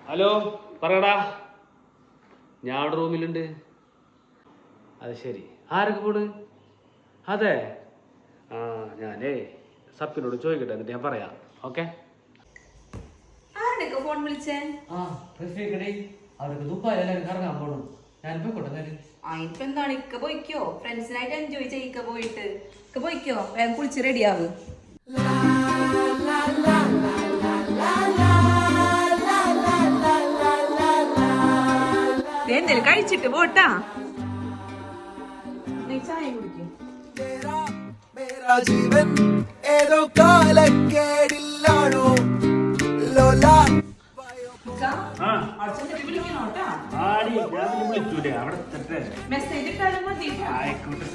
Hello പറയടാ. ഞാൻ അവിടെ റൂമിലുണ്ട്. അത് ശരി. ആരൊക്കെ പോണ്? അതെ. ആ ഞാനേ സപ്പിനോട് ചോദിക്കട്ടെ, എന്നിട്ട് ഞാൻ പറയാം. ഓക്കെ. ഫോൺ വിളിച്ചേ? അവർക്ക് ദുബായിലെല്ലാവരും കറങ്ങാൻ പോകണം. ഞാൻ പോയിക്കോട്ടെ. ഇപ്പൊ എന്താണ് ഇക്ക പോയിക്കോ, ഫ്രണ്ട്സിനായിട്ട് എൻജോയ് ചെയ്യിക്ക പോയിട്ട്. ഇക്ക പോയിക്കോ, വേഗം കുളിച്ച് റെഡിയാവ്. എന്തേലും കഴിച്ചിട്ട് പോട്ടാ. ചായ കുടിക്കും. ജീവൻ ഏതോ കാലക്കേടില്ലാണോ ലോലാ മെസ്സേജ് ഇട്ടാലും മതി. ആയിക്കോട്ടെ.